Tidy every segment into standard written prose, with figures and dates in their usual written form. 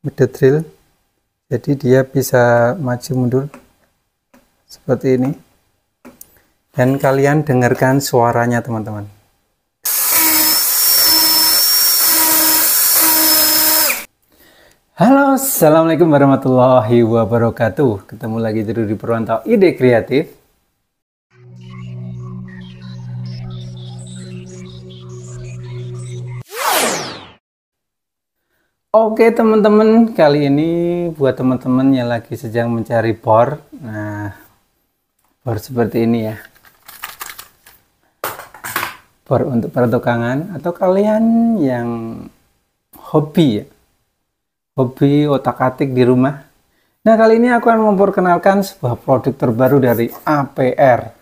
mode drill, jadi dia bisa maju mundur seperti ini, dan kalian dengarkan suaranya teman-teman. Halo, assalamualaikum warahmatullahi wabarakatuh. Ketemu lagi di Purwanto Ide Kreatif. Oke teman-teman, kali ini buat teman-teman yang lagi sedang mencari bor, nah bor seperti ini ya, bor untuk pertukangan, atau kalian yang hobi ya, hobi otak-atik di rumah. Nah kali ini aku akan memperkenalkan sebuah produk terbaru dari APR.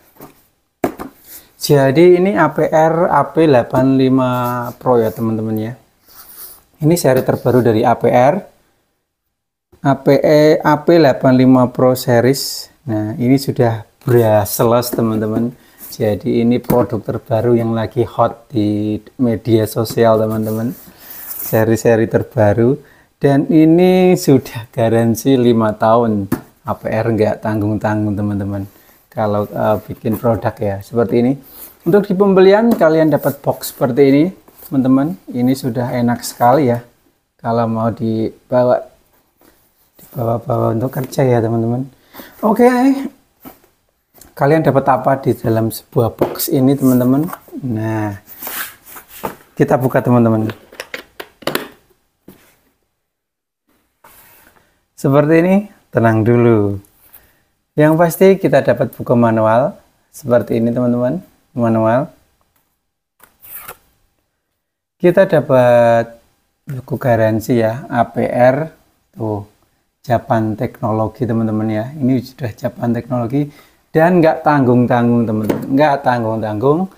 Jadi ini APR AP85 Pro ya teman-teman ya. Ini seri terbaru dari APR, AP85 Pro Series. Nah, ini sudah brushless teman-teman. Jadi ini produk terbaru yang lagi hot di media sosial teman-teman. Seri-seri terbaru. Dan ini sudah garansi 5 tahun. APR nggak tanggung-tanggung teman-teman. Kalau bikin produk ya, seperti ini. Untuk di pembelian kalian dapat box seperti ini. Teman-teman, ini sudah enak sekali ya kalau mau dibawa untuk kerja ya teman-teman. Oke, kalian dapat apa di dalam sebuah box ini teman-teman? Nah, kita buka teman-teman. Seperti ini, tenang dulu. Yang pasti kita dapat buku manual seperti ini teman-teman, manual. Kita dapat buku garansi ya, APR tuh, Japan Teknologi teman-teman ya. Ini sudah Japan Teknologi dan nggak tanggung-tanggung teman-teman, nggak tanggung-tanggung.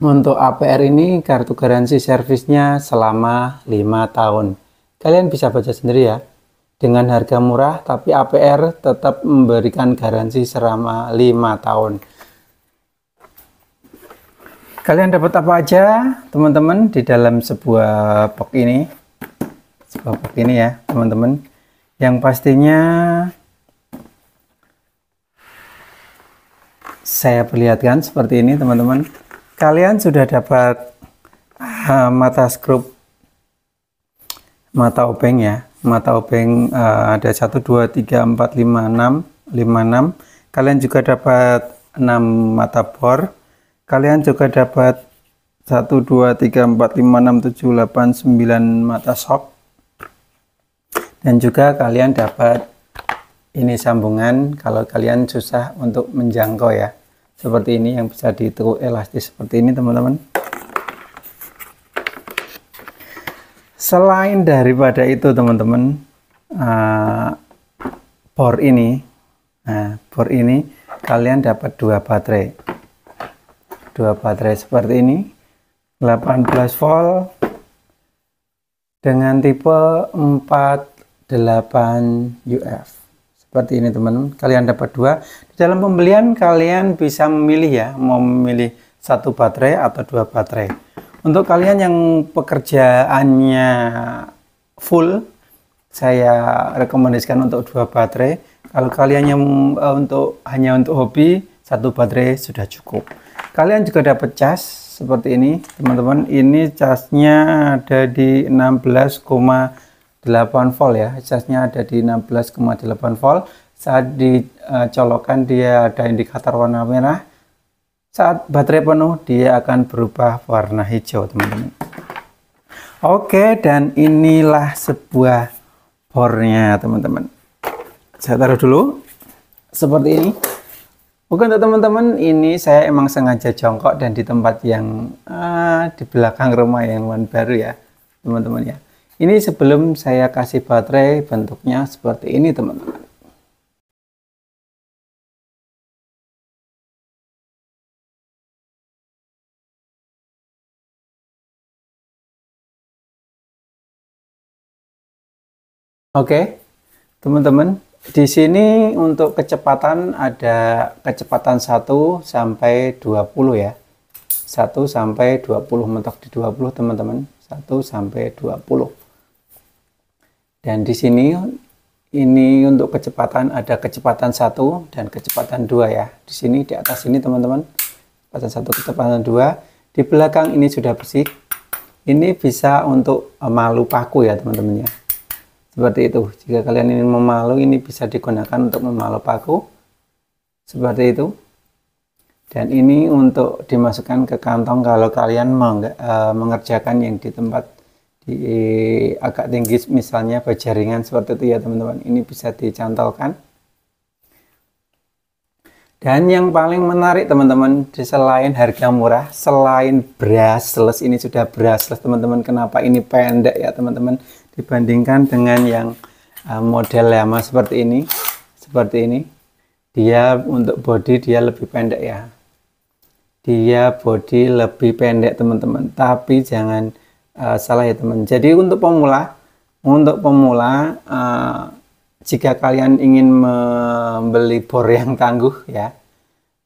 Untuk APR ini kartu garansi servisnya selama 5 tahun. Kalian bisa baca sendiri ya. Dengan harga murah tapi APR tetap memberikan garansi selama 5 tahun. Kalian dapat apa aja teman-teman di dalam sebuah box ini? Sebuah box ini ya teman-teman. Yang pastinya saya perlihatkan seperti ini teman-teman. Kalian sudah dapat mata skrup, mata obeng ya. Mata obeng ada 1, 2, 3, 4, 5, 6. Kalian juga dapat 6 mata bor. Kalian juga dapat 1, 2, 3, 4, 5, 6, 7, 8, 9 mata shock. Dan juga kalian dapat ini sambungan kalau kalian susah untuk menjangkau ya. Seperti ini yang bisa ditekuk elastis seperti ini teman-teman. Selain daripada itu teman-teman, bor ini kalian dapat 2 baterai. 2 baterai seperti ini, 18 volt dengan tipe 48 UF seperti ini teman-teman. Kalian dapat 2. Di dalam pembelian kalian bisa memilih ya, mau memilih 1 baterai atau 2 baterai. Untuk kalian yang pekerjaannya full, saya rekomendasikan untuk 2 baterai. Kalau kalian yang hanya untuk hobi, 1 baterai sudah cukup. Kalian juga dapat cas seperti ini teman-teman. Ini casnya ada di 16,8 volt ya. Casnya ada di 16,8 volt. Saat dicolokkan dia ada indikator warna merah. Saat baterai penuh dia akan berubah warna hijau teman-teman. Oke, dan inilah sebuah bornya teman-teman. Saya taruh dulu seperti ini. Oke untuk teman-teman, ini saya emang sengaja jongkok dan di tempat yang di belakang rumah yang baru ya teman-teman ya. Ini sebelum saya kasih baterai bentuknya seperti ini teman-teman. Oke teman-teman, di sini untuk kecepatan ada kecepatan 1 sampai 20 ya. 1 sampai 20, mentok di 20 teman-teman. 1 sampai 20. Dan di sini ini untuk kecepatan ada kecepatan 1 dan kecepatan 2 ya. Di sini di atas ini teman-teman kecepatan 1, kecepatan 2. Di belakang ini sudah bersih. Ini bisa untuk malu paku ya teman-teman ya. Seperti itu. Jika kalian ingin memalu, ini bisa digunakan untuk memalu paku. Seperti itu. Dan ini untuk dimasukkan ke kantong kalau kalian mengerjakan yang di tempat agak tinggi, misalnya berjaringan seperti itu ya teman-teman. Ini bisa dicantolkan. Dan yang paling menarik teman-teman, selain harga murah, selain brushless, ini sudah brushless teman-teman. Kenapa ini pendek ya teman-teman, dibandingkan dengan yang model lama seperti ini. Dia untuk body dia lebih pendek ya. Dia body lebih pendek teman-teman. Tapi jangan salah ya teman. Jadi untuk pemula, jika kalian ingin membeli bor yang tangguh ya,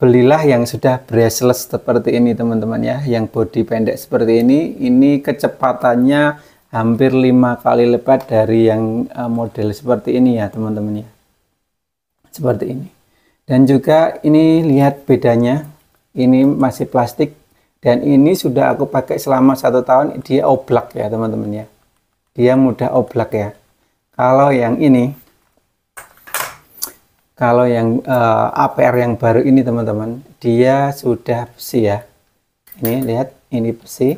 belilah yang sudah brushless seperti ini teman-teman ya, yang body pendek seperti ini. Ini kecepatannya hampir 5 kali lipat dari yang model seperti ini ya teman-teman ya, seperti ini. Dan juga ini lihat bedanya, ini masih plastik. Dan ini sudah aku pakai selama 1 tahun, dia oblak ya teman-teman ya. Dia mudah oblak ya. Kalau yang ini, kalau yang APR yang baru ini teman-teman, dia sudah bersih ya. Ini lihat, ini bersih.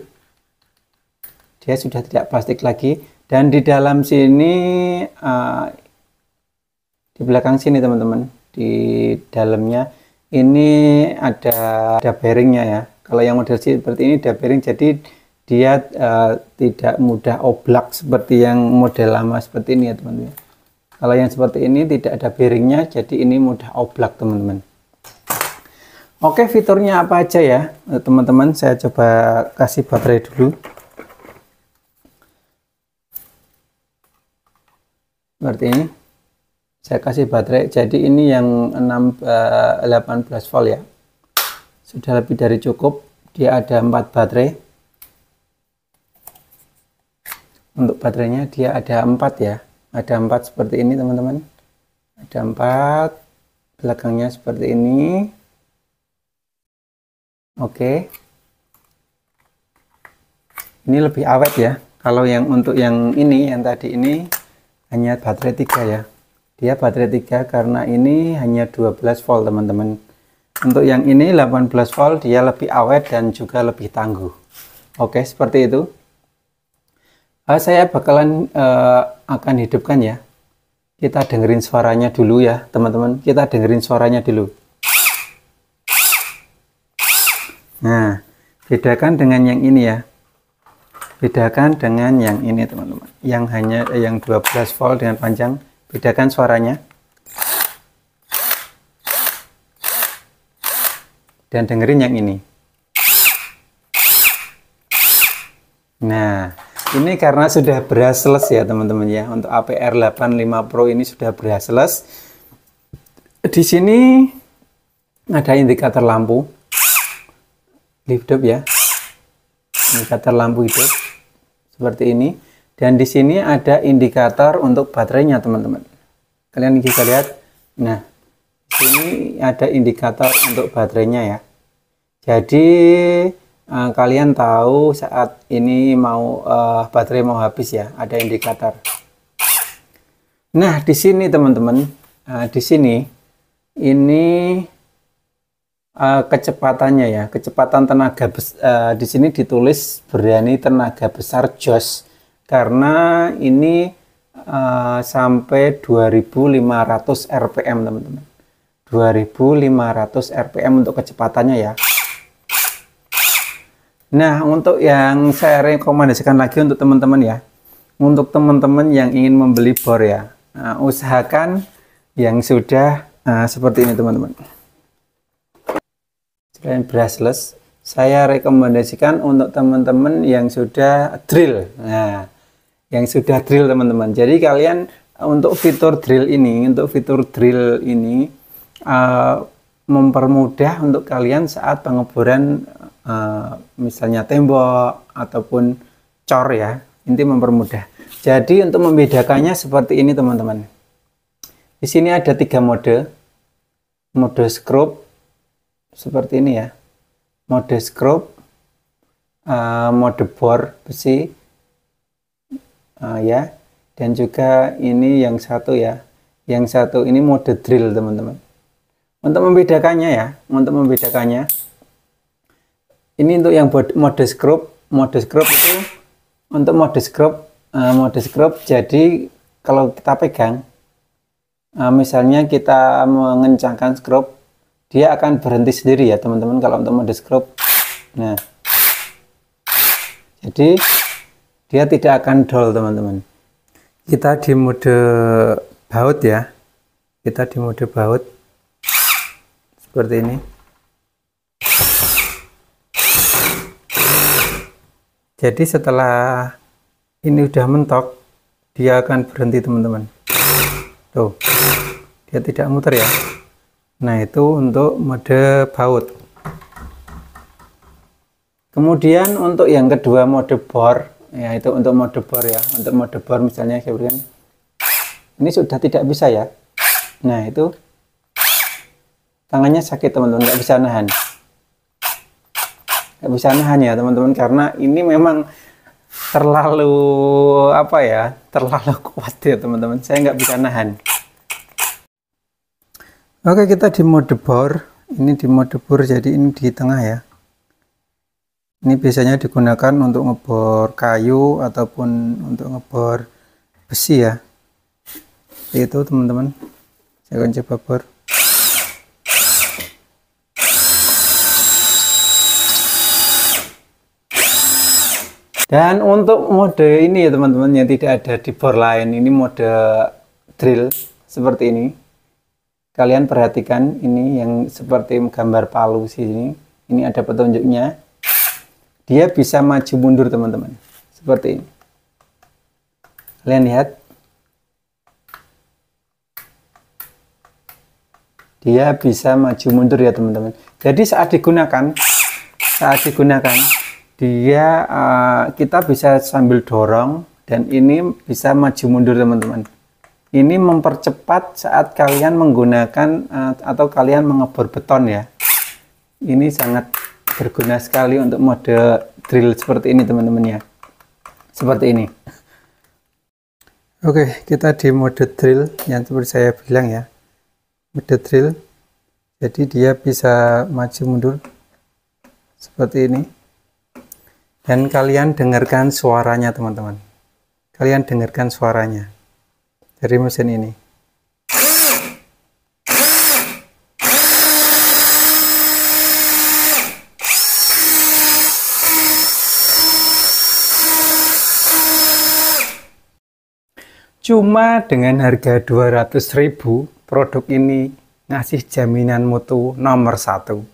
Dia sudah tidak plastik lagi. Dan di dalam sini, di belakang sini teman-teman, di dalamnya ini ada bearingnya ya. Kalau yang model seperti ini ada bearing, jadi dia tidak mudah oblak seperti yang model lama seperti ini ya teman-teman. Kalau yang seperti ini tidak ada bearingnya, jadi ini mudah oblak teman-teman. Oke, fiturnya apa aja ya teman-teman, saya coba kasih baterai dulu. Seperti ini, saya kasih baterai, jadi ini yang 18 volt ya. Sudah lebih dari cukup. Dia ada 4 baterai. Untuk baterainya dia ada 4 ya. Ada 4 seperti ini teman-teman. Ada 4. Belakangnya seperti ini. Oke. Ini lebih awet ya. Kalau yang untuk yang ini, yang tadi ini hanya baterai 3 ya. Dia baterai 3 karena ini hanya 12 volt teman-teman. Untuk yang ini 18 volt, dia lebih awet dan juga lebih tangguh. Oke, seperti itu. Saya bakalan akan hidupkan ya. Kita dengerin suaranya dulu ya, teman-teman. Kita dengerin suaranya dulu. Nah, bedakan dengan yang ini ya. Bedakan dengan yang ini, teman-teman. Yang hanya yang 12 volt dengan panjang. Bedakan suaranya. Dan dengerin yang ini. Nah, ini karena sudah brushless ya teman-teman ya. Untuk APR 85 Pro ini sudah brushless. Di sini ada indikator lampu hidup ya. Indikator lampu hidup seperti ini. Dan di sini ada indikator untuk baterainya teman-teman. Kalian bisa lihat. Nah, ini ada indikator untuk baterainya ya. Jadi kalian tahu saat ini mau baterai mau habis ya, ada indikator. Nah, di sini teman-teman, di sini ini kecepatannya ya, kecepatan tenaga di sini ditulis berani tenaga besar JOS karena ini sampai 2500 rpm teman-teman. 2500 rpm untuk kecepatannya ya. Nah, untuk yang saya rekomendasikan lagi untuk teman-teman ya, untuk teman-teman yang ingin membeli bor ya, usahakan yang sudah seperti ini teman-teman. Selain brushless, saya rekomendasikan untuk teman-teman yang sudah drill. Nah, yang sudah drill teman-teman. Jadi kalian untuk fitur drill ini, mempermudah untuk kalian saat pengeboran misalnya tembok ataupun cor ya, Inti mempermudah. Jadi untuk membedakannya seperti ini teman-teman. Di sini ada 3 mode. Mode scrub seperti ini ya. Mode scrub, mode bor besi, ya. Dan juga ini yang satu ya. Yang satu ini mode drill teman-teman. Untuk membedakannya ya, ini untuk yang mode scrub. Mode scrub itu untuk mode scrub. Jadi kalau kita pegang, misalnya kita mengencangkan scrub, dia akan berhenti sendiri ya teman-teman kalau untuk mode scrub. Nah, jadi dia tidak akan dull teman-teman. Kita di mode baut ya. Kita di mode baut seperti ini. Jadi setelah ini udah mentok, dia akan berhenti teman-teman. Tuh, dia tidak muter ya. Nah, itu untuk mode baut. Kemudian untuk yang kedua mode bor, ya itu untuk mode bor ya. Untuk mode bor misalnya saya berikan. Ini sudah tidak bisa ya. Nah, itu tangannya sakit teman-teman, nggak bisa nahan. Nggak bisa nahan ya teman-teman, karena ini memang terlalu terlalu kuat ya teman-teman. Saya nggak bisa nahan. Oke, kita di mode bor. Ini di mode bor, jadi ini di tengah ya. Ini biasanya digunakan untuk ngebor kayu ataupun untuk ngebor besi ya. Itu teman-teman. Saya akan coba bor. Dan untuk mode ini ya teman-teman, yang tidak ada di bor lain, ini mode drill seperti ini. Kalian perhatikan ini yang seperti gambar palu sini. Ini ada petunjuknya. Dia bisa maju mundur teman-teman. Seperti ini. Kalian lihat. Dia bisa maju mundur ya teman-teman. Jadi saat digunakan dia kita bisa sambil dorong, dan ini bisa maju mundur teman-teman. Ini mempercepat saat kalian menggunakan atau kalian mengebor beton ya. Ini sangat berguna sekali untuk mode drill seperti ini teman-teman ya. Seperti ini. Oke, kita di mode drill yang seperti saya bilang ya. Mode drill. Jadi dia bisa maju mundur seperti ini. Dan kalian dengarkan suaranya teman-teman. Kalian dengarkan suaranya dari mesin ini. Cuma dengan harga 200.000, produk ini ngasih jaminan mutu nomor 1.